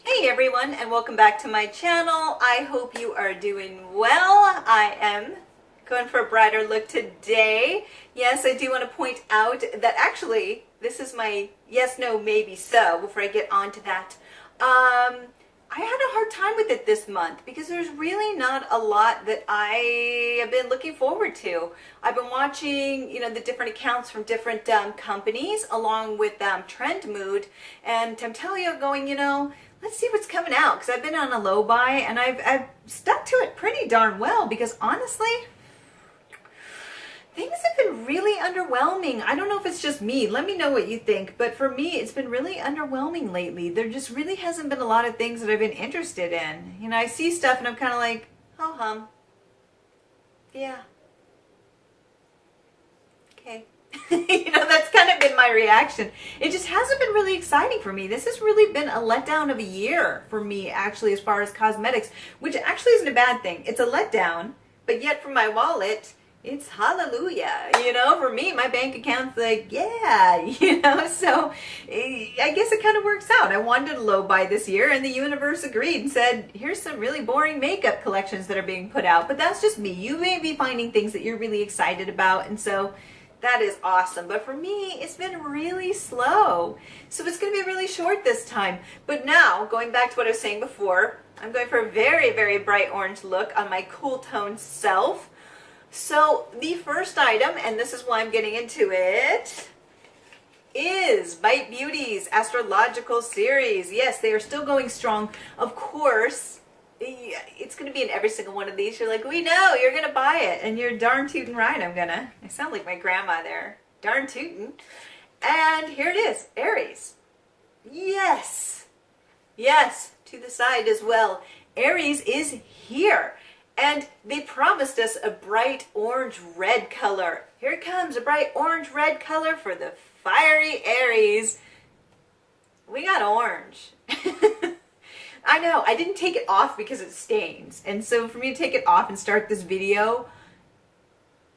Hey everyone, and welcome back to my channel. I hope you are doing well. I am going for a brighter look today. Yes, I do want to point out that actually this is my yes, no, maybe so before I get on to that. I had a hard time with it this month because there's really not a lot that I have been looking forward to. I've been watching, the different accounts from different companies along with Trend Mood, and I'm telling you, going, let's see what's coming out, because I've been on a low buy and I've stuck to it pretty darn well, because honestly, things have been really underwhelming. I don't know if it's just me. Let me know what you think. But for me, it's been really underwhelming lately. There just really hasn't been a lot of things that I've been interested in. I see stuff and I'm kind of like, oh hum. Yeah. Okay. That's kind of been my reaction. It just hasn't been really exciting for me. This has really been a letdown of a year for me, actually, as far as cosmetics, which actually isn't a bad thing. It's a letdown, but yet for my wallet, it's hallelujah. For me, my bank account's like, yeah, so I guess it kind of works out. I wanted a low buy this year, and the universe agreed and said, here's some really boring makeup collections that are being put out, but that's just me. You may be finding things that you're really excited about, and so that is awesome. But for me, it's been really slow. So it's going to be really short this time. But now, going back to what I was saying before, I'm going for a very, very bright orange look on my cool tone self. So the first item, and this is why I'm getting into it, is Bite Beauty's Astrological Series. Yes, they are still going strong. Of course, it's going to be in every single one of these. You're like, we know, you're going to buy it. And you're darn tootin' right, I sound like my grandma there. Darn tootin'. And here it is, Aries. Yes. Yes, to the side as well. Aries is here. And they promised us a bright orange-red color. Here it comes, a bright orange-red color for the fiery Aries. We got orange. I know, I didn't take it off because it stains. And so for me to take it off and start this video,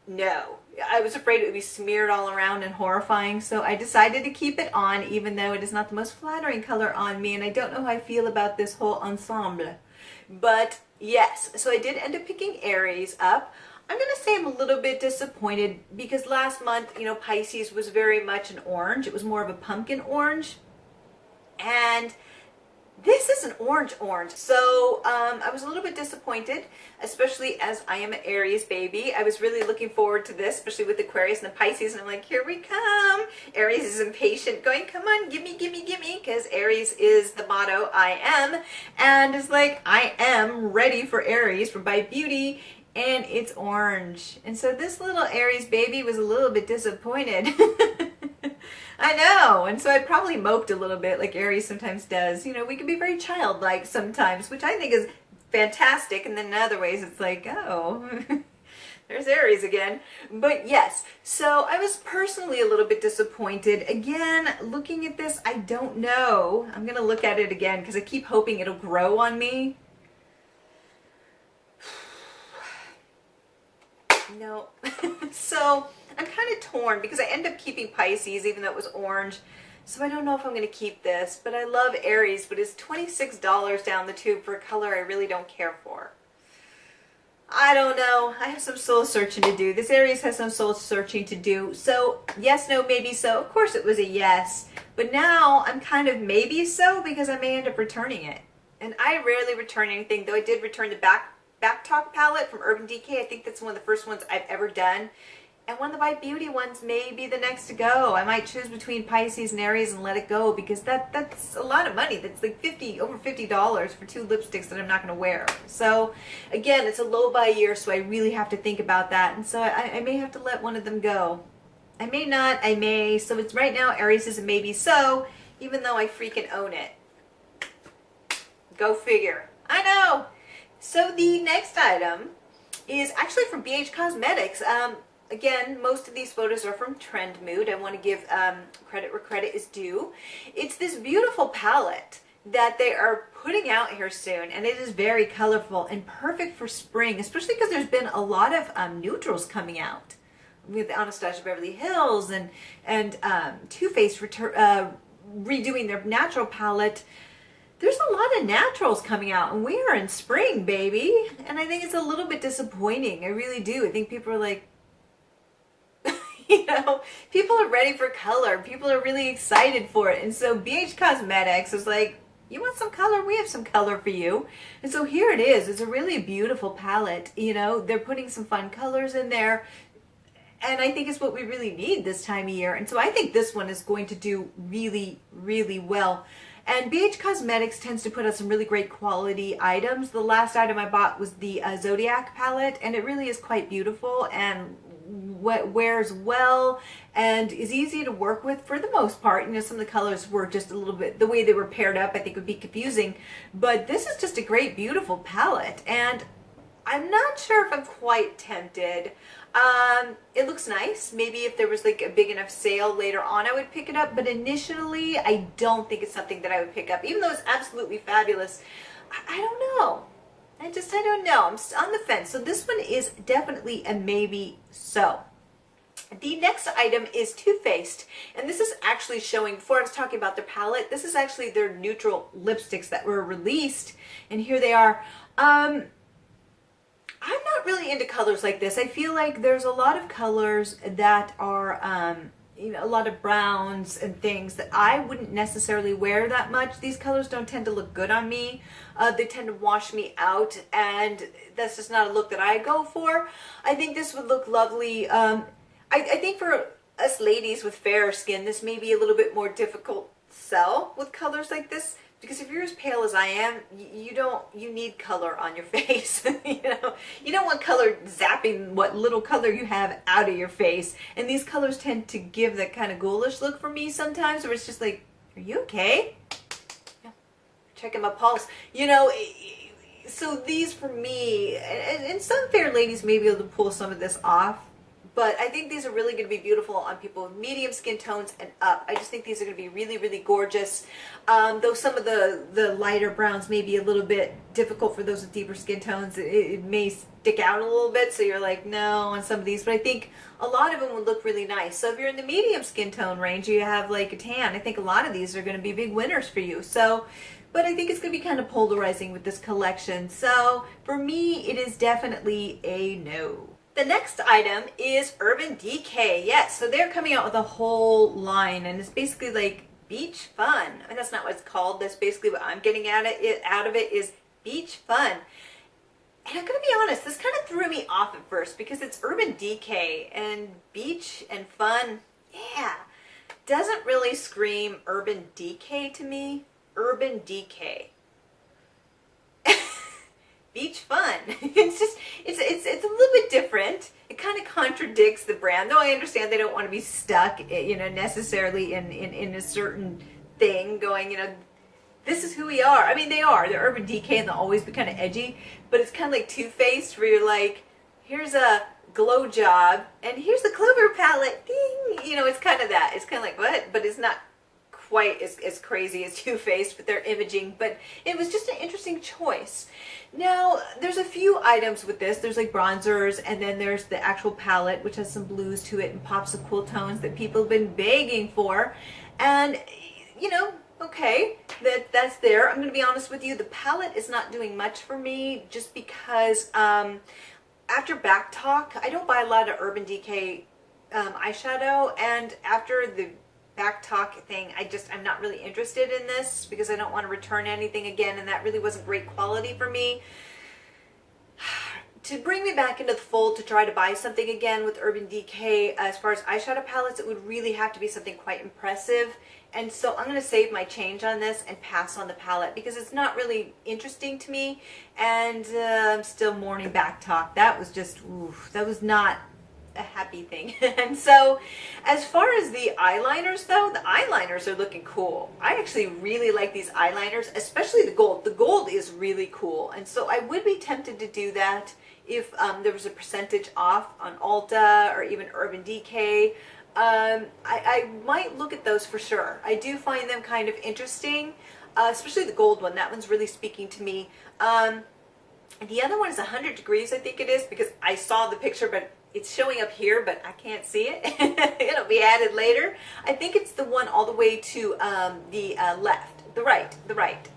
no. I was afraid it would be smeared all around and horrifying. So I decided to keep it on, even though it is not the most flattering color on me. And I don't know how I feel about this whole ensemble. But yes, so I did end up picking Aries up. I'm going to say I'm a little bit disappointed because last month, Pisces was very much an orange. It was more of a pumpkin orange. And this is an orange. So I was a little bit disappointed, especially as I am an Aries baby. I was really looking forward to this, especially with Aquarius and the Pisces. And I'm like, here we come. Aries is impatient, going, come on, gimme, because Aries is the motto, I am. And it's like, I am ready for Aries from Bite Beauty. And it's orange. And so this little Aries baby was a little bit disappointed. I know, and so I probably moped a little bit like Aries sometimes does. We can be very childlike sometimes, which I think is fantastic, and then in other ways it's like, oh, there's Aries again. But yes, so I was personally a little bit disappointed. Again, looking at this, I don't know. I'm going to look at it again because I keep hoping it'll grow on me. No. So I'm kind of torn because I end up keeping Pisces even though it was orange. So I don't know if I'm going to keep this, but I love Aries, but it's $26 down the tube for a color I really don't care for. I don't know. I have some soul searching to do. This Aries has some soul searching to do. So yes, no, maybe so. Of course it was a yes, but now I'm kind of maybe so because I may end up returning it. And I rarely return anything, though I did return the Back Talk palette from Urban Decay. I think that's one of the first ones I've ever done. And one of the Bite Beauty ones may be the next to go. I might choose between Pisces and Aries and let it go because that's a lot of money. That's like over $50 for two lipsticks that I'm not going to wear. So again, it's a low buy year, so I really have to think about that. And so I may have to let one of them go. I may not, I may. So it's right now Aries is a maybe so, even though I freaking own it. Go figure. I know. So the next item is actually from BH Cosmetics. Again, most of these photos are from Trend Mood. I want to give credit where credit is due. It's this beautiful palette that they are putting out here soon, and it is very colorful and perfect for spring, especially because there's been a lot of neutrals coming out with Anastasia Beverly Hills and Too Faced redoing their natural palette. there's a lot of naturals coming out, and we are in spring, baby. And I think it's a little bit disappointing. I really do. I think people are like, you know, people are ready for color. People are really excited for it. And so BH Cosmetics is like, you want some color? We have some color for you. And so here it is. It's a really beautiful palette. You know, they're putting some fun colors in there. And I think it's what we really need this time of year. And so I think this one is going to do really, really well. And BH Cosmetics tends to put out some really great quality items. The last item I bought was the Zodiac palette, and it really is quite beautiful and wears well and is easy to work with for the most part. You know, some of the colors were just a little bit, the way they were paired up I think would be confusing, but this is just a great, beautiful palette, and I'm not sure if I'm quite tempted. It looks nice. Maybe if there was like a big enough sale later on, I would pick it up. But initially, I don't think it's something that I would pick up, even though it's absolutely fabulous. I don't know. I don't know. I'm on the fence. So this one is definitely a maybe so. The next item is Too Faced, and this is actually showing, before I was talking about their palette, this is actually their neutral lipsticks that were released, and here they are. I'm not really into colors like this. I feel like there's a lot of colors that are, you know, a lot of browns and things that I wouldn't necessarily wear that much. These colors don't tend to look good on me. They tend to wash me out, and that's just not a look that I go for. I think this would look lovely. I think for us ladies with fairer skin, this may be a little bit more difficult to sell with colors like this. Because if you're as pale as I am, you need color on your face. You know, you don't want color zapping what little color you have out of your face. And these colors tend to give that kind of ghoulish look for me sometimes, where it's just like, are you okay? Yeah. Checking my pulse. You know, so these for me, and some fair ladies may be able to pull some of this off. But I think these are really going to be beautiful on people with medium skin tones and up. I just think these are going to be really, really gorgeous. Though some of the lighter browns may be a little bit difficult for those with deeper skin tones. It may stick out a little bit, so you're like, no, on some of these. But I think a lot of them would look really nice. So if you're in the medium skin tone range, you have like a tan. I think a lot of these are going to be big winners for you. So, but I think it's going to be kind of polarizing with this collection. So for me, it is definitely a no. The next item is Urban Decay. Yes, so they're coming out with a whole line, and it's basically like beach fun. I mean, that's not what it's called. That's basically what I'm getting out of it is beach fun. And I'm going to be honest, this kind of threw me off at first because it's Urban Decay, and beach and fun, yeah, doesn't really scream Urban Decay to me. Urban Decay. Beach fun. It's just, it's a little bit different. It kind of contradicts the brand, though I understand they don't want to be stuck, you know, necessarily in a certain thing going, you know, this is who we are. I mean, they're Urban Decay and they'll always be kind of edgy, but it's kind of like Too Faced where you're like, here's a glow job and here's the Clover palette. Ding! You know, it's kind of that. It's kind of like, what? But it's not quite as crazy as Too Faced with their imaging, but it was just an interesting choice. Now, there's a few items with this. There's like bronzers, and then there's the actual palette, which has some blues to it and pops of cool tones that people have been begging for. And, you know, okay, that's there. I'm going to be honest with you. The palette is not doing much for me just because after Back Talk, I don't buy a lot of Urban Decay eyeshadow, and after the Back Talk thing, I'm not really interested in this because I don't want to return anything again, and that really wasn't great quality for me. To bring me back into the fold to try to buy something again with Urban Decay, as far as eyeshadow palettes, it would really have to be something quite impressive. And so I'm going to save my change on this and pass on the palette because it's not really interesting to me, and I'm still mourning Back Talk. That was just, oof, that was not a happy thing. And so as far as the eyeliners though, the eyeliners are looking cool. I actually really like these eyeliners, especially the gold. The gold is really cool, and so I would be tempted to do that if there was a percentage off on Ulta or even Urban Decay. I might look at those for sure. I do find them kind of interesting, especially the gold one. That one's really speaking to me. And the other one is 100 Degrees, I think it is, because I saw the picture, but it's showing up here, but I can't see it. It'll be added later. I think it's the one all the way to the left, the right.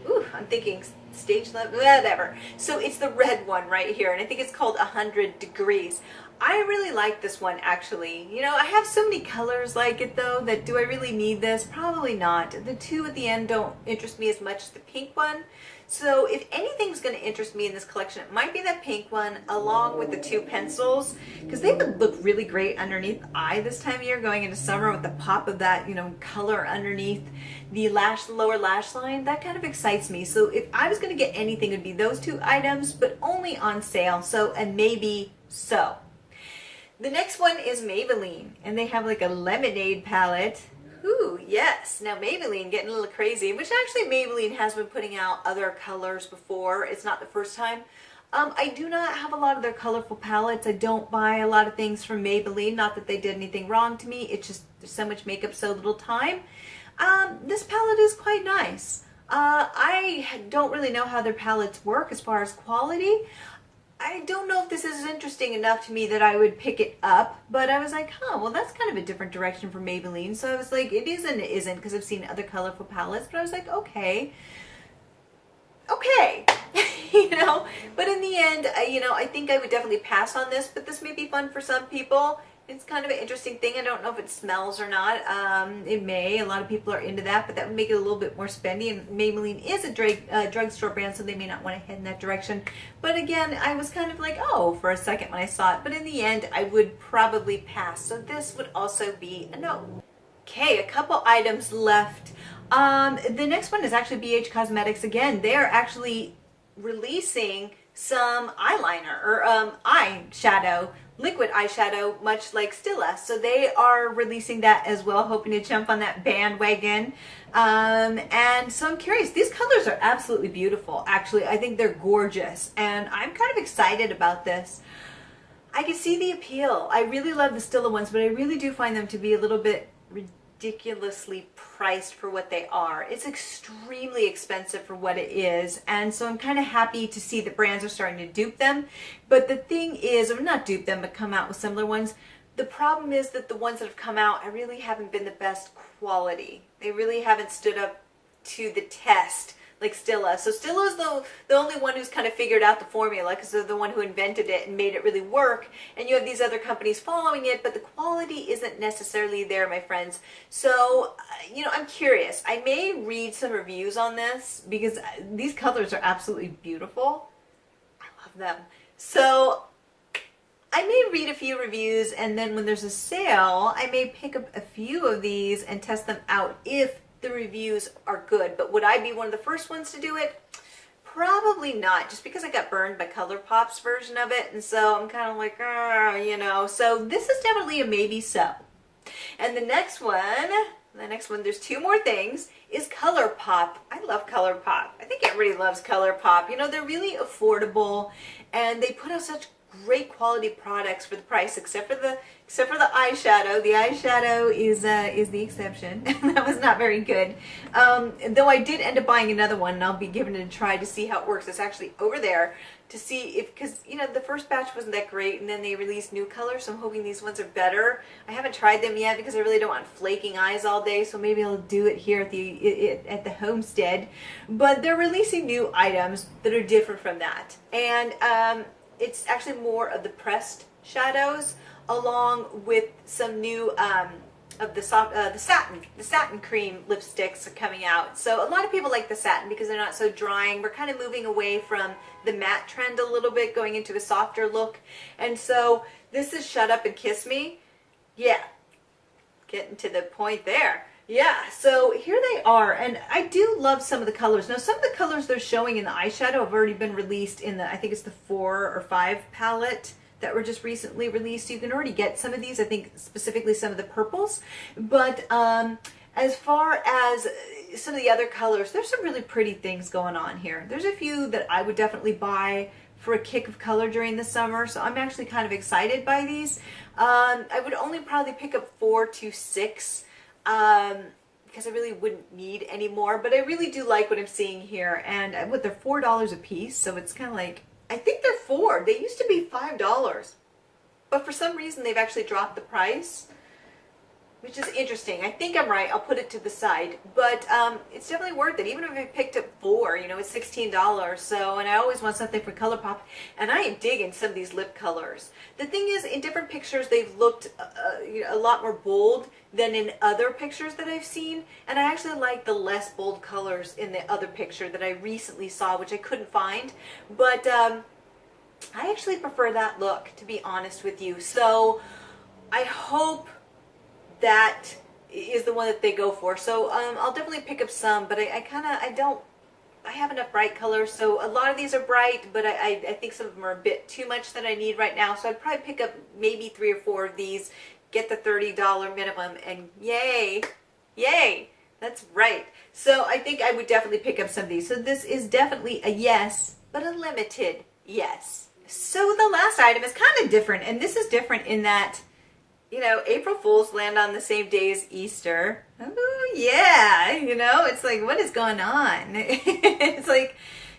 Ooh, I'm thinking stage level, whatever. So it's the red one right here, and I think it's called 100 Degrees. I really like this one, actually. You know, I have so many colors like it, though, that do I really need this? Probably not. The two at the end don't interest me as much as the pink one. So if anything's going to interest me in this collection, it might be that pink one along with the two pencils, because they would look really great underneath the eye this time of year, going into summer with the pop of that, you know, color underneath the lower lash line. That kind of excites me. So if I was going to get anything, it would be those two items, but only on sale. So, and maybe so. The next one is Maybelline, and they have like a lemonade palette. Ooh, yes. Now Maybelline getting a little crazy, which actually Maybelline has been putting out other colors before. It's not the first time. I do not have a lot of their colorful palettes. I don't buy a lot of things from Maybelline. Not that they did anything wrong to me. It's just there's so much makeup, so little time. This palette is quite nice. I don't really know how their palettes work as far as quality. I don't know if this is interesting enough to me that I would pick it up, but I was like, huh, well, that's kind of a different direction from Maybelline. So I was like, it is and it isn't, because I've seen other colorful palettes, but I was like, okay, you know, but in the end, I think I would definitely pass on this, but this may be fun for some people. It's kind of an interesting thing. I don't know if it smells or not. It may. A lot of people are into that, but that would make it a little bit more spendy. And Maybelline is a drugstore brand, so they may not want to head in that direction. But again, I was kind of like, oh, for a second when I saw it. But in the end, I would probably pass. So this would also be a no. Okay, a couple items left. The next one is actually BH Cosmetics. Again, they are actually releasing some eyeliner or eyeshadow, liquid eyeshadow, much like Stila. So they are releasing that as well, hoping to jump on that bandwagon. And so I'm curious. These colors are absolutely beautiful. Actually, I think they're gorgeous, and I'm kind of excited about this. I can see the appeal. I really love the Stila ones, but I really do find them to be a little bit ridiculously priced for what they are. It's extremely expensive for what it is, and so I'm kind of happy to see that brands are starting to dupe them. But the thing is, or not dupe them, but come out with similar ones. The problem is that the ones that have come out, I really haven't been the best quality. They really haven't stood up to the test like Stila. So Stila is the only one who's kind of figured out the formula, because they're the one who invented it and made it really work. And you have these other companies following it, but the quality isn't necessarily there, my friends. So, I'm curious. I may read some reviews on this, because these colors are absolutely beautiful. I love them. So I may read a few reviews, and then when there's a sale, I may pick up a few of these and test them out if the reviews are good. But would I be one of the first ones to do it? Probably not, just because I got burned by ColourPop's version of it, and so I'm kind of like, so this is definitely a maybe so. And the next one, there's two more things, is ColourPop. I love ColourPop. I think everybody loves ColourPop. They're really affordable, and they put out such great quality products for the price, except for the eyeshadow. The eyeshadow is the exception. That was not very good. Though I did end up buying another one, and I'll be giving it a try to see how it works. It's actually over there to see if, because the first batch wasn't that great, and then they released new colors, so I'm hoping these ones are better. I haven't tried them yet because I really don't want flaking eyes all day, so maybe I'll do it here at the homestead. But they're releasing new items that are different from that, and it's actually more of the pressed shadows, along with some new of the satin cream lipsticks are coming out. So a lot of people like the satin because they're not so drying. We're kind of moving away from the matte trend a little bit, going into a softer look. And so this is Shut Up and Kiss Me. Yeah, getting to the point there. Yeah, so here they are, and I do love some of the colors. Now, some of the colors they're showing in the eyeshadow have already been released in I think it's the 4 or 5 palette that were just recently released. So you can already get some of these, I think specifically some of the purples. But as far as some of the other colors, there's some really pretty things going on here. There's a few that I would definitely buy for a kick of color during the summer, so I'm actually kind of excited by these. I would only probably pick up 4 to 6. Because I really wouldn't need any more, but I really do like what I'm seeing here. And they're $4 a piece, so it's kind of like, I think they're $4. They used to be $5, but for some reason they've actually dropped the price. which is interesting. I think I'm right. I'll put it to the side, but it's definitely worth it. Even if I picked up 4, you know, it's $16. So, and I always want something for ColourPop, and I am digging some of these lip colors. The thing is, in different pictures, they've looked you know, a lot more bold than in other pictures that I've seen, and I actually like the less bold colors in the other picture that I recently saw, which I couldn't find, but I actually prefer that look, to be honest with you. So I hope that is the one that they go for. So I'll definitely pick up some, but I have enough bright colors. So a lot of these are bright, but I think some of them are a bit too much that I need right now. So I'd probably pick up maybe 3 or 4 of these, get the $30 minimum, and yay, yay, that's right. So I think I would definitely pick up some of these. So this is definitely a yes, but a limited yes. So the last item is kind of different, and this is different in that, you know, April Fools land on the same day as Easter. Oh, yeah. You know, it's like, what is going on? It's like,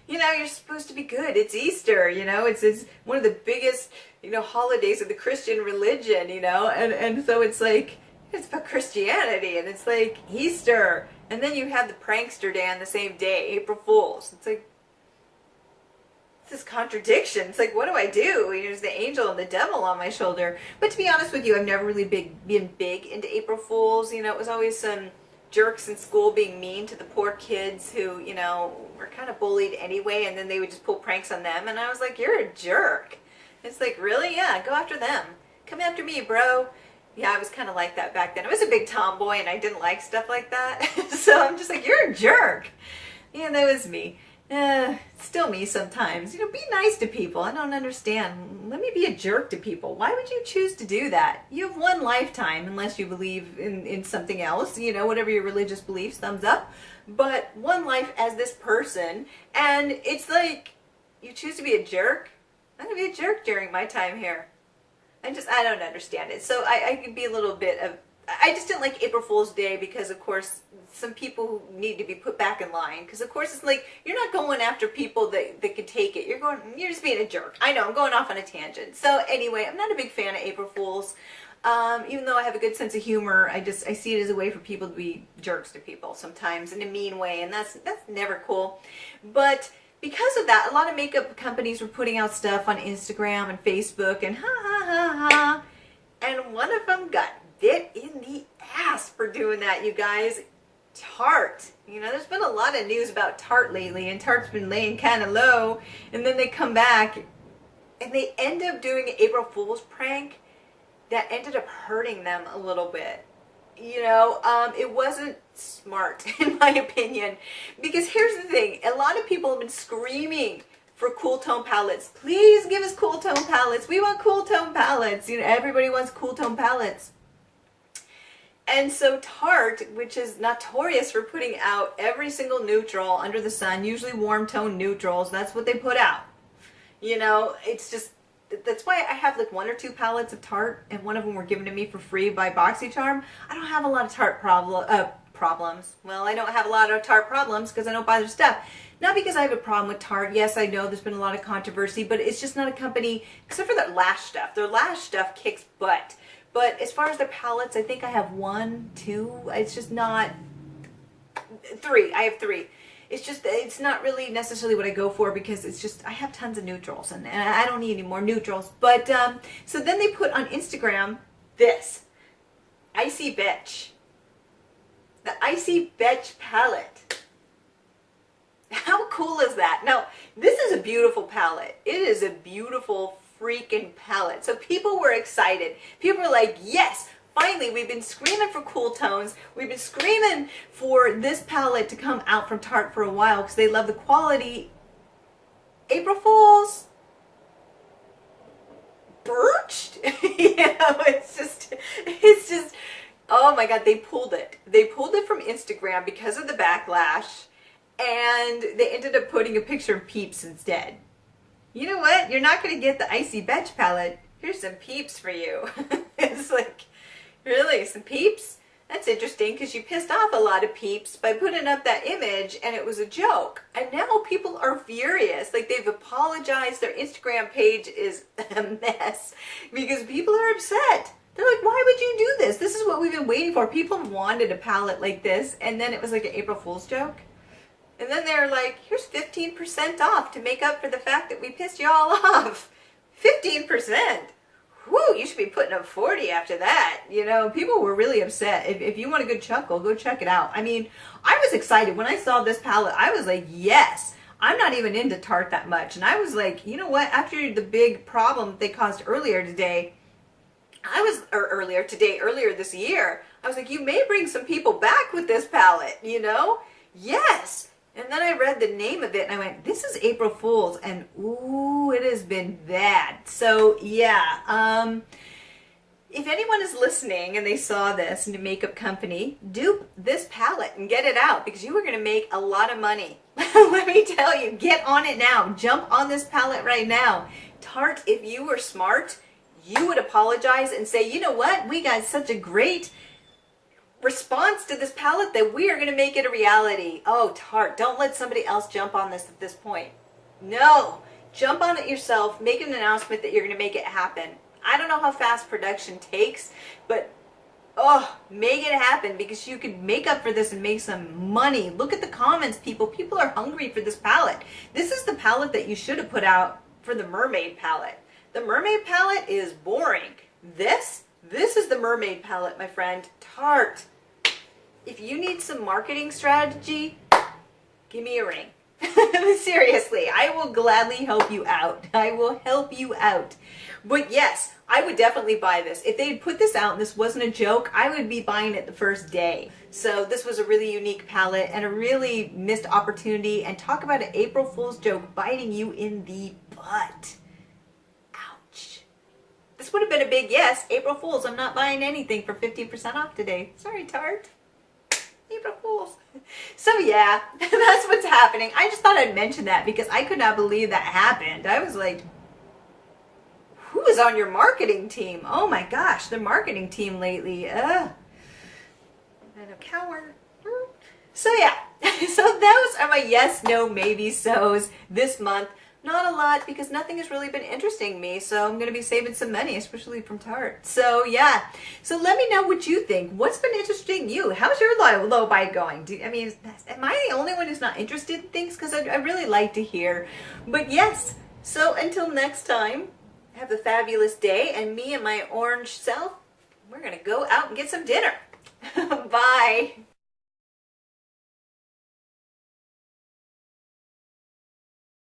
you know, you're supposed to be good. It's Easter, you know. It's one of the biggest, you know, holidays of the Christian religion, you know. And so it's like, it's about Christianity. And it's like Easter. And then you have the prankster day on the same day, April Fools. It's like, this contradiction. It's like, what do I do? There's the angel and the devil on my shoulder. But to be honest with you, I've never really been big into April Fools. You know, it was always some jerks in school being mean to the poor kids who, you know, were kind of bullied anyway, and then they would just pull pranks on them. And I was like, you're a jerk. It's like, really? Yeah, go after them. Come after me, bro. Yeah, I was kind of like that back then. I was a big tomboy, and I didn't like stuff like that. So I'm just like, you're a jerk. Yeah, that was me. Still me sometimes. You know, be nice to people. I don't understand. Let me be a jerk to people. Why would you choose to do that? You have one lifetime, unless you believe in something else, you know, whatever your religious beliefs, thumbs up. But one life as this person, and it's like, you choose to be a jerk? I'm going to be a jerk during my time here. I don't understand it. So I could be a little bit of, I just didn't like April Fool's Day because, of course, some people need to be put back in line. Because, of course, it's like, you're not going after people that can take it. You're just being a jerk. I know, I'm going off on a tangent. So, anyway, I'm not a big fan of April Fools. Even though I have a good sense of humor, I see it as a way for people to be jerks to people sometimes in a mean way. And that's never cool. But because of that, a lot of makeup companies were putting out stuff on Instagram and Facebook and ha ha ha ha. And one of them got bit in the ass for doing that, you guys. Tarte. You know, there's been a lot of news about Tarte lately, and Tarte's been laying kind of low, and then they come back and they end up doing an April Fool's prank that ended up hurting them a little bit. You know, it wasn't smart in my opinion, because here's the thing, a lot of people have been screaming for cool tone palettes. Please give us cool tone palettes. We want cool tone palettes. You know, everybody wants cool tone palettes. And so Tarte, which is notorious for putting out every single neutral under the sun, usually warm tone neutrals, that's what they put out. You know, it's just, that's why I have like 1 or 2 palettes of Tarte, and one of them were given to me for free by BoxyCharm. I don't have a lot of Tarte problems. Well, I don't have a lot of Tarte problems because I don't buy their stuff. Not because I have a problem with Tarte. Yes, I know there's been a lot of controversy, but it's just not a company, except for their lash stuff. Their lash stuff kicks butt. But as far as their palettes, I think I have 1, 2. It's just not 3. I have 3. It's just, it's not really necessarily what I go for, because it's just, I have tons of neutrals and I don't need any more neutrals. But, so then they put on Instagram this Icy Betch. The Icy Betch palette. How cool is that? Now, this is a beautiful palette. It is a beautiful freaking palette. So people were excited. People were like, yes, finally, we've been screaming for cool tones. We've been screaming for this palette to come out from Tarte for a while because they love the quality. April Fools. Birched? You know, it's just, oh my God, they pulled it. They pulled it from Instagram because of the backlash, and they ended up putting a picture of Peeps instead. You know what? You're not going to get the Icy Betch palette. Here's some Peeps for you. It's like, really? Some Peeps? That's interesting, because you pissed off a lot of Peeps by putting up that image, and it was a joke. And now people are furious. Like, they've apologized. Their Instagram page is a mess because people are upset. They're like, why would you do this? This is what we've been waiting for. People wanted a palette like this. And then it was like an April Fool's joke. And then they're like, here's 15% off to make up for the fact that we pissed you all off. 15%. Whew, you should be putting up 40 after that. You know, people were really upset. If you want a good chuckle, go check it out. I mean, I was excited. When I saw this palette, I was like, yes. I'm not even into Tarte that much. And I was like, you know what? After the big problem they caused earlier this year, I was like, you may bring some people back with this palette, you know? Yes. And then I read the name of it and I went, this is April Fool's, and ooh, it has been bad. So yeah, if anyone is listening and they saw this in a makeup company, dupe this palette and get it out because you are going to make a lot of money. Let me tell you, get on it now. Jump on this palette right now. Tarte, if you were smart, you would apologize and say, you know what? We got such a great response to this palette that we are going to make it a reality. Oh, Tarte, don't let somebody else jump on this at this point. No, jump on it yourself. Make an announcement that you're going to make it happen. I don't know how fast production takes, but oh, make it happen because you could make up for this and make some money. Look at the comments, people. People are hungry for this palette. This is the palette that you should have put out for the mermaid palette. The mermaid palette is boring. This is the mermaid palette, my friend. Tarte. If you need some marketing strategy, give me a ring. Seriously, I will gladly help you out. I will help you out. But yes, I would definitely buy this. If they had put this out and this wasn't a joke, I would be buying it the first day. So this was a really unique palette and a really missed opportunity. And talk about an April Fool's joke biting you in the butt. Ouch. This would have been a big yes. April Fool's, I'm not buying anything for 15% off today. Sorry, Tarte. April Fools. So yeah, that's what's happening. I just thought I'd mention that because I could not believe that happened. I was like, who is on your marketing team? Oh my gosh, the marketing team lately. And a coward. So yeah, so those are my yes, no, maybe so's this month. Not a lot because nothing has really been interesting me, so I'm going to be saving some money, especially from Tarte. So yeah, so let me know what you think. What's been interesting you? How's your low buy going? Am I the only one who's not interested in things? Because I really like to hear. But yes, so until next time, have a fabulous day, and me and my orange self, we're going to go out and get some dinner. Bye.